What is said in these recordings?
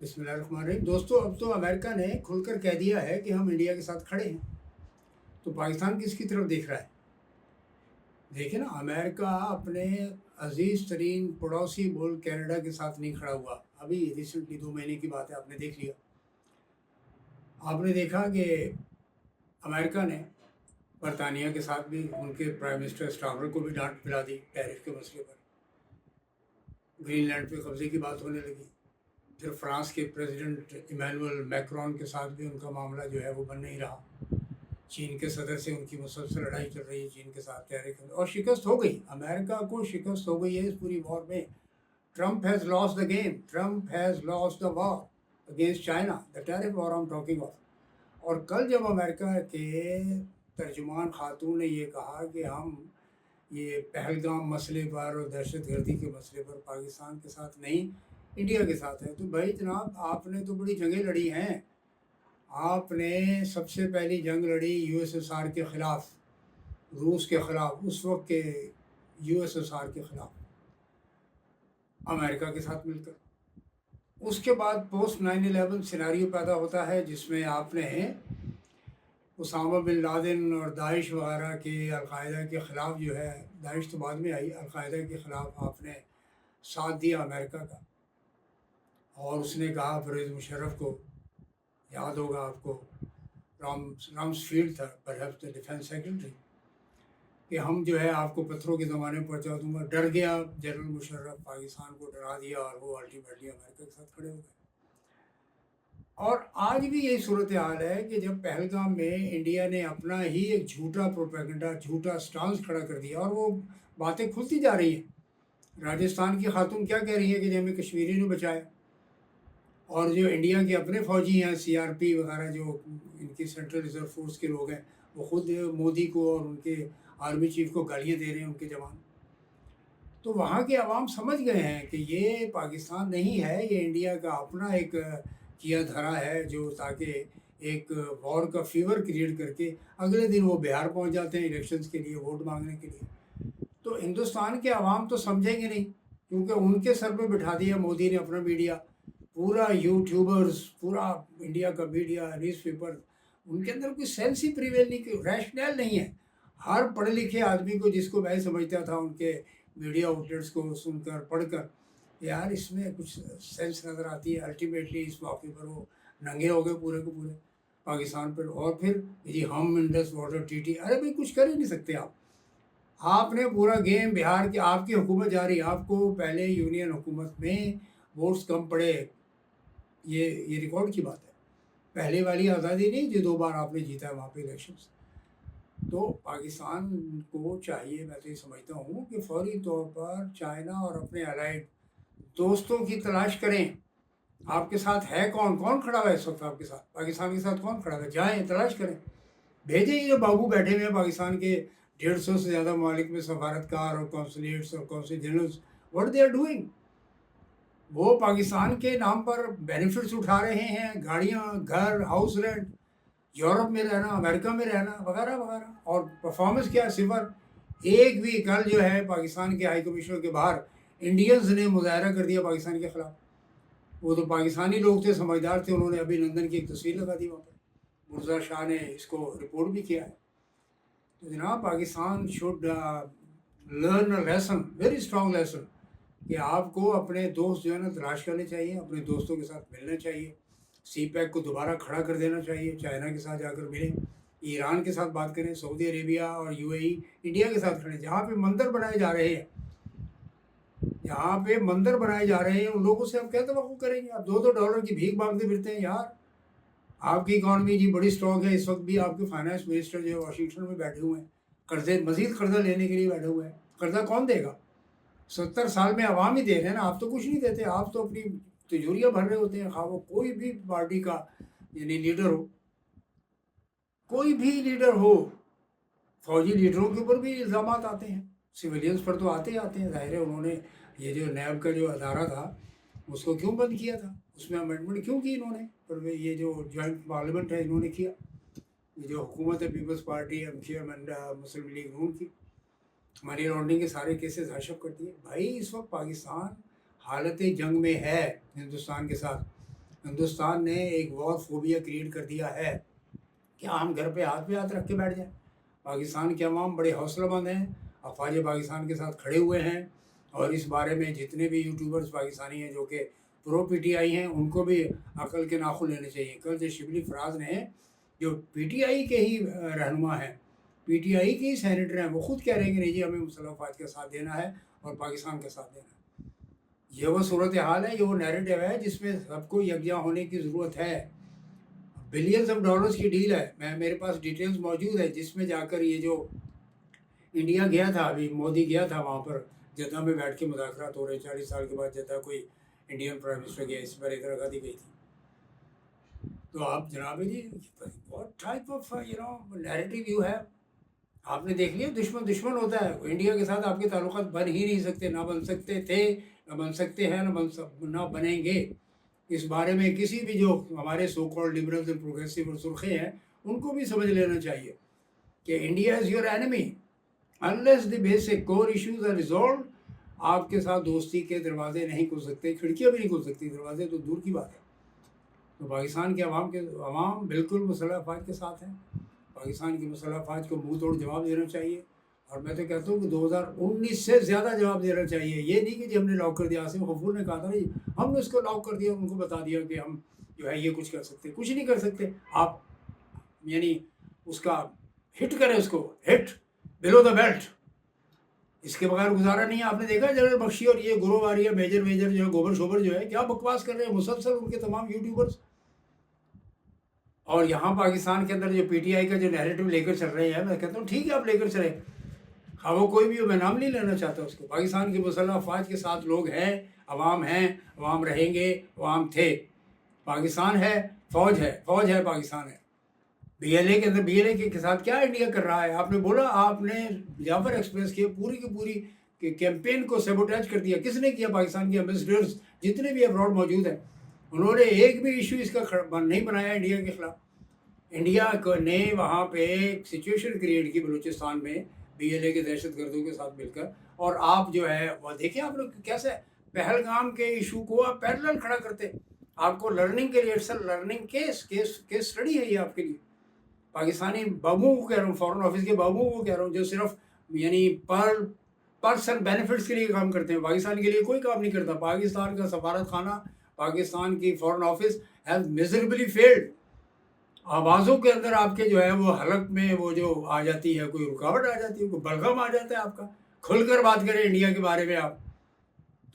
بسم اللہ الرحمن الرحیم دوستو، اب تو امریکہ نے کھل کر کہہ دیا ہے کہ ہم انڈیا کے ساتھ کھڑے ہیں. تو پاکستان کس کی طرف دیکھ رہا ہے؟ دیکھیں نا، امریکہ اپنے عزیز ترین پڑوسی ملک کینیڈا کے ساتھ نہیں کھڑا ہوا. ابھی ریسنٹلی 2 مہینے کی بات ہے، آپ نے دیکھ لیا. آپ نے دیکھا کہ امریکہ نے برطانیہ کے ساتھ بھی ان کے پرائم منسٹر اسٹارمر کو بھی ڈانٹ پلا دی ٹیرف کے مسئلے پر. گرین لینڈ پہ قبضے کی بات ہونے لگی. پھر فرانس کے پریزیڈنٹ ایمینول میکرون کے ساتھ بھی ان کا معاملہ جو ہے وہ بن نہیں رہا. چین کے صدر سے ان کی مسلسل لڑائی چل رہی ہے چین کے ساتھ اور شکست ہو گئی. امریکہ کو شکست ہو گئی ہے اس پوری وار میں. Trump has lost the game. Trump has lost the war against China, the tariff war I'm talking of. اور کل جب امریکہ کے ترجمان خاتون نے یہ کہا کہ ہم یہ پہلگام مسئلے پر اور دہشت گردی کے مسئلے پر پاکستان کے ساتھ نہیں، انڈیا کے ساتھ ہے، تو بھائی جناب، آپ نے تو بڑی جنگیں لڑی ہیں. آپ نے سب سے پہلی جنگ لڑی یو ایس ایس آر کے خلاف، روس کے خلاف، اس وقت کے یو ایس ایس آر کے خلاف، امریکہ کے ساتھ مل کر. اس کے بعد پوسٹ 9/11 سیناریو پیدا ہوتا ہے جس میں آپ نے اسامہ بن لادن اور داعش وغیرہ کے، القاعدہ کے خلاف جو ہے، داعش تو بعد میں آئی، القاعدہ کے خلاف آپ نے ساتھ دیا امریکہ کا. اور اس نے کہا پرویز مشرف کو، یاد ہوگا آپ کو، رامس فیلڈ تھا پرہیپس ڈیفینس سیکرٹری، کہ ہم جو ہے آپ کو پتھروں کے زمانے میں پہنچا دوں گا. ڈر گیا جنرل مشرف، پاکستان کو ڈرا دیا اور وہ الٹیمیٹلی امریکہ کے ساتھ کھڑے ہو گئے. اور آج بھی یہی صورتحال ہے کہ جب پہلگام میں انڈیا نے اپنا ہی ایک جھوٹا پروپیگنڈا، جھوٹا سٹانس کھڑا کر دیا اور وہ باتیں کھلتی جا رہی ہیں. راجستھان کی خاتون کیا کہہ رہی ہے کہ ہمیں کشمیری نے بچایا، اور جو انڈیا کے اپنے فوجی ہیں، سی آر پی وغیرہ، جو ان کی سینٹرل ریزرو فورس کے لوگ ہیں، وہ خود مودی کو اور ان کے آرمی چیف کو گالیاں دے رہے ہیں، ان کے جوان. تو وہاں کے عوام سمجھ گئے ہیں کہ یہ پاکستان نہیں ہے، یہ انڈیا کا اپنا ایک کیا دھرا ہے، جو تاکہ ایک وار کا فیور کریٹ کر کے اگلے دن وہ بہار پہنچ جاتے ہیں الیکشنز کے لیے، ووٹ مانگنے کے لیے. تو ہندوستان کے عوام تو سمجھیں گے نہیں، کیونکہ ان کے سر پہ بٹھا دیا مودی نے اپنا میڈیا. پورا یوٹیوبرز، پورا انڈیا کا میڈیا، نیوز پیپر، ان کے اندر کوئی سینس ہی پریویل نہیں، کوئی ریشنل نہیں ہے. ہر پڑھے لکھے آدمی کو، جس کو میں سمجھتا تھا ان کے میڈیا آؤٹلیٹس کو سن کر، پڑھ کر، یار اس میں کچھ سینس نظر آتی ہے. الٹیمیٹلی اس موقع پر وہ ننگے ہو گئے پورے کے پورے پاکستان پر. اور پھر جی ہم انڈس واٹر ٹی ٹی، ارے بھائی کچھ کر ہی نہیں سکتے آپ. آپ نے پورا گیم بہار کی، آپ کی حکومت جاری، آپ کو پہلے یونین حکومت میں ووٹس کم پڑے، یہ ریکارڈ کی بات ہے. پہلے والی آزادی نہیں جو 2 بار آپ نے جیتا ہے وہاں پہ الیکشنز. تو پاکستان کو چاہیے، میں تو یہ سمجھتا ہوں کہ فوری طور پر چائنا اور اپنے الائڈ دوستوں کی تلاش کریں. آپ کے ساتھ ہے کون، کون کھڑا ہوا ہے اس وقت آپ کے ساتھ، پاکستان کے ساتھ کون کھڑا ہوا ہے؟ جائیں تلاش کریں، بھیجیں. یہ جو بابو بیٹھے ہوئے ہیں پاکستان کے 150 سے زیادہ ممالک میں، سفارتکار اور کونسلیٹس اور consul generals, what they are doing. وہ پاکستان کے نام پر بینیفٹس اٹھا رہے ہیں، گاڑیاں، گھر، ہاؤس رینٹ، یورپ میں رہنا، امریکہ میں رہنا، وغیرہ وغیرہ. اور پرفارمنس کیا ہے؟ صفر. ایک بھی کل جو ہے پاکستان کے ہائی کمشنر کے باہر انڈینز نے مظاہرہ کر دیا پاکستان کے خلاف. وہ تو پاکستانی لوگ تھے، سمجھدار تھے، انہوں نے ابھی نندن کی ایک تصویر لگا دی وہاں پر. مرزا شاہ نے اس کو رپورٹ بھی کیا ہے. تو جناب، Pakistan should learn a lesson, very strong lesson, کہ آپ کو اپنے دوست جو ہے نا تلاش کرنے چاہیے، اپنے دوستوں کے ساتھ ملنا چاہیے. سی پیک کو دوبارہ کھڑا کر دینا چاہیے، چائنا کے ساتھ جا کر ملیں، ایران کے ساتھ بات کریں، سعودی عربیہ اور یو اے ای، انڈیا کے ساتھ کھڑے. جہاں پہ مندر بنائے جا رہے ہیں، جہاں پہ مندر بنائے جا رہے ہیں، ان لوگوں سے آپ کیا توقع کریں گے؟ آپ $2 کی بھیک مانگتے پھرتے ہیں یار. آپ کی اکانومی جی بڑی اسٹرانگ ہے، اس وقت بھی آپ کے فائنانس منسٹر جو ہے واشنگٹن میں بیٹھے ہوئے ہیں، قرضے، مزید قرضہ لینے کے لیے بیٹھے ہوئے ہیں. قرضہ کون دے گا؟ 70 سال میں عوام ہی دے رہے ہیں نا، آپ تو کچھ نہیں دیتے. آپ تو اپنی تجوریاں بھر رہے ہوتے ہیں، خواہ وہ کوئی بھی پارٹی کا یعنی لیڈر ہو، کوئی بھی لیڈر ہو. فوجی لیڈروں کے اوپر بھی الزامات آتے ہیں، سویلینز پر تو آتے ہی آتے ہیں. ظاہر ہے انہوں نے یہ جو نیب کا جو ادارہ تھا اس کو کیوں بند کیا تھا، اس میں امینڈمنٹ کیوں کی انہوں نے، پر یہ جو جوائنٹ پارلیمنٹ ہے انہوں نے کیا. یہ جو حکومت ہے peoples party, M Q M and Muslim League نون کی، منی لانڈرنگ کے سارے کیسز حشر کرتی ہے. بھائی اس وقت پاکستان حالت جنگ میں ہے ہندوستان کے ساتھ. ہندوستان نے ایک وار فوبیا کریٹ کر دیا ہے کہ ہم گھر پہ ہاتھ رکھ کے بیٹھ جائیں. پاکستان کے عوام بڑے حوصلہ مند ہیں، افواج پاکستان کے ساتھ کھڑے ہوئے ہیں، اور اس بارے میں جتنے بھی یوٹیوبرز پاکستانی ہیں جو کہ پرو پی ٹی آئی ہیں ان کو بھی عقل کے ناخن لینے چاہیے. کل جو شبلی فراز نے جو پی ٹی آئی کے ہی رہنما ہیں، پی ٹی آئی کے ہی سینیٹر ہیں، وہ خود کہہ رہے ہیں کہ نہیں جی ہمیں مسلح افواج کا ساتھ دینا ہے اور پاکستان کا ساتھ دینا ہے. یہ وہ صورتحال ہے، یہ وہ نیریٹو ہے جس میں سب کو یکجا ہونے کی ضرورت ہے. بلینز آف ڈالرز کی ڈیل ہے، میرے پاس ڈیٹیلز موجود ہے، جس میں جا کر یہ جو انڈیا گیا تھا، ابھی مودی گیا تھا وہاں پر جدہ میں بیٹھ کے مذاکرات ہو رہے. 40 سال کے بعد جدہ کوئی انڈین پرائم منسٹر گیا، اس پر ادھر گاندھی گئی تھی. تو آپ جناب جی what type of narrative you ہے. آپ نے دیکھ لیا دشمن ہوتا ہے. انڈیا کے ساتھ آپ کے تعلقات بن ہی نہیں سکتے، نہ بن سکتے تھے، نہ بن سکتے ہیں، نہ بنیں گے. اس بارے میں کسی بھی جو ہمارے سو کالڈ لبرلز اور پروگریسو اور سرخے ہیں ان کو بھی سمجھ لینا چاہیے کہ India is your enemy. Unless the basic core issues are resolved, آپ کے ساتھ دوستی کے دروازے نہیں کھل سکتے، کھڑکیاں بھی نہیں کھل سکتی، دروازے تو دور کی بات ہے. تو پاکستان کے عوام بالکل مسلح افواج کے ساتھ ہیں. پاکستان کی مسلح افواج کو منہ توڑ جواب دینا چاہیے، اور میں تو کہتا ہوں کہ 2019 سے زیادہ جواب دینا چاہیے. یہ نہیں کہ جی ہم نے لاک کر دیا. آصف غفور نے کہا تھا نہیں ہم نے اس کو لاک کر دیا، ان کو بتا دیا کہ ہم جو ہے یہ کچھ کر سکتے، کچھ نہیں کر سکتے. آپ یعنی اس کا ہٹ کریں، اس کو ہٹ بلو دا بیلٹ، اس کے بغیر گزارا نہیں ہے. آپ نے دیکھا جنرل بخشی اور یہ گروہ واریہ میجر جو ہے گوبر شوبر جو ہے کیا بکواس کر رہے ہیں مسلسل ان کے تمام یوٹیوبرز. اور یہاں پاکستان کے اندر جو پی ٹی آئی کا جو نیریٹو لے کر چل رہے ہیں، میں کہتا ہوں ٹھیک ہے آپ لے کر چلیں، ہاں وہ کوئی بھی ہو، میں نام نہیں لینا چاہتا اس کو. پاکستان کی مسلح افواج کے ساتھ لوگ ہیں، عوام رہیں گے، عوام تھے. پاکستان ہے، فوج ہے پاکستان ہے. بی ایل اے کے اندر بی ایل اے کے ساتھ کیا انڈیا کر رہا ہے؟ آپ نے بولا آپ نے جعفر ایکسپریس کی پوری کیمپین کو سیبوٹیج کر دیا. کس نے کیا؟ پاکستان کے ایمبیسڈرز جتنے بھی ابراڈ موجود ہیں، انہوں نے ایک بھی ایشو اس کا نہیں بنایا انڈیا کے خلاف. انڈیا نے وہاں پہ ایک سچویشن کریٹ کی بلوچستان میں بی ایل اے کے دہشت گردوں کے ساتھ مل کر. اور آپ جو ہے وہ دیکھیں آپ لوگ کیسے پہلگام کے ایشو کو آپ پیرلل کھڑا کرتے. آپ کو لرننگ کے لیے لرننگ کیس اسٹڈی ہے یہ آپ کے لیے. پاکستانی بابوں کو کہہ رہا ہوں، فارن آفس کے بابوں کو کہہ رہا ہوں، جو صرف یعنی پرسن بینیفٹس کے لیے کام کرتے ہیں، پاکستان کے لیے کوئی کام نہیں کرتا. پاکستان کا سفارت خانہ، پاکستان کی فارن آفس ہیز میزربلی فیلڈ. آوازوں کے اندر آپ کے جو ہے وہ حلق میں وہ جو آ جاتی ہے، کوئی رکاوٹ آ جاتی ہے، کوئی بلغم آ جاتا ہے آپ کا. کھل کر بات کریں انڈیا کے بارے میں آپ.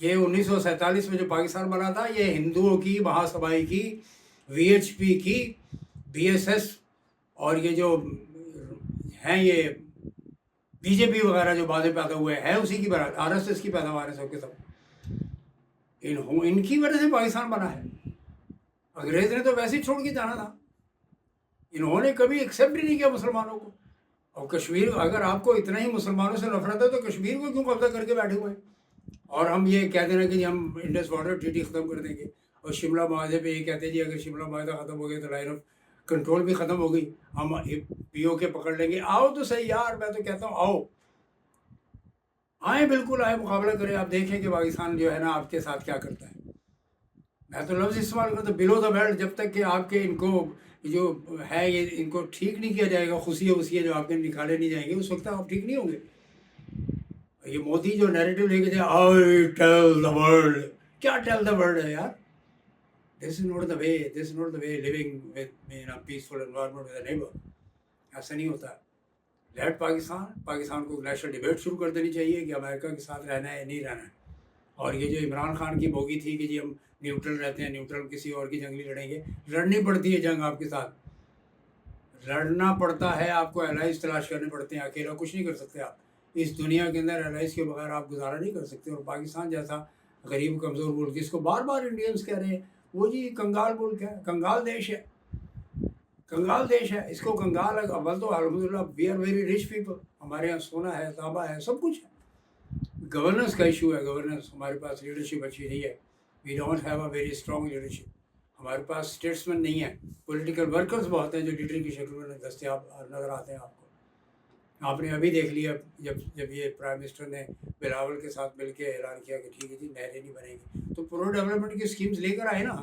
یہ 1947 میں جو پاکستان بنا تھا، یہ ہندوؤں کی، مہا سبھائی کی، وی ایچ پی کی، بی ایس ایس اور یہ جو ہیں یہ بی جے پی وغیرہ جو بعدیں پیدا ہوئے ہیں اسی کی برات، آر ایس ایس کی پیداوار ہے سب کے سب. ان کی وجہ سے پاکستان بنا ہے. انگریز نے تو ویسے ہی چھوڑ کے جانا تھا. انہوں نے کبھی ایکسیپٹ ہی نہیں کیا مسلمانوں کو. اور کشمیر، اگر آپ کو اتنا ہی مسلمانوں سے نفرت ہے تو کشمیر کو کیوں قبضہ کر کے بیٹھے ہوئے ہیں؟ اور ہم یہ کہہ دینا کہ جی ہم انڈس واٹر ٹریٹی ختم کر دیں گے، اور شملہ معاہدے پہ یہ کہتے ہیں جی اگر شملہ معاہدہ ختم ہو گیا تو لائن آف کنٹرول بھی ختم ہو گئی، ہم پی او کے پکڑ لیں گے. آؤ تو صحیح یار، میں تو کہتا ہوں آئیں بالکل آئیں، مقابلہ کریں. آپ دیکھیں کہ پاکستان جو ہے نا آپ کے ساتھ کیا کرتا ہے. میں تو لفظ استعمال کرتا ہوں بلو دا بیلٹ. جب تک کہ آپ کے ان کو جو ہے یہ ان کو ٹھیک نہیں کیا جائے گا، خصیے جو آپ کے نکالے نہیں جائیں گے، اس وقت آپ ٹھیک نہیں ہوں گے. یہ مودی جو نیریٹو لے کے جائے آئی ٹیل دا ورلڈ، کیا ٹیل دا ورلڈ ہے یار؟ This is not the way, this is not the way living with peaceful environment with a neighbour. ایسا نہیں ہوتا. لیٹ پاکستان کو نیشنل ڈبیٹ شروع کر دینی چاہیے کہ امریکہ کے ساتھ رہنا ہے نہیں رہنا ہے. اور یہ جو عمران خان کی بوگی تھی کہ جی ہم نیوٹرل رہتے ہیں، نیوٹرل کسی اور کی جنگ نہیں لڑیں گے. لڑنی پڑتی ہے جنگ آپ کے ساتھ، لڑنا پڑتا ہے آپ کو، الائز تلاش کرنے پڑتے ہیں. اکیلا کچھ نہیں کر سکتے آپ. اس دنیا کے اندر الائز کے بغیر آپ گزارا نہیں کر سکتے. اور پاکستان جیسا غریب کمزور ملک جس کو بار بار انڈینس کہہ رہے ہیں وہ جی کنگال ملک ہے، کنگال دیش ہے، کنگال دیش ہے. اس کو کنگال ہے. اول تو الحمدللہ we are very rich people, ہمارے یہاں سونا ہے، تانبا ہے، سب کچھ ہے. گورننس کا ایشو ہے. گورننس ہمارے پاس لیڈرشپ اچھی نہیں ہے. We don't have a very strong leadership. ہمارے پاس اسٹیٹسمین نہیں ہیں. پولیٹیکل ورکرز بہت ہیں جو لیڈر کی شکل میں دستیاب نظر آتے ہیں آپ کو. آپ نے ابھی دیکھ لیا جب یہ پرائم منسٹر نے بلاول کے ساتھ مل کے اعلان کیا کہ ٹھیک ہے جی نہریں نہیں بنیں گی، تو پرو ڈیولپمنٹ کی اسکیمز لے کر آئے نا.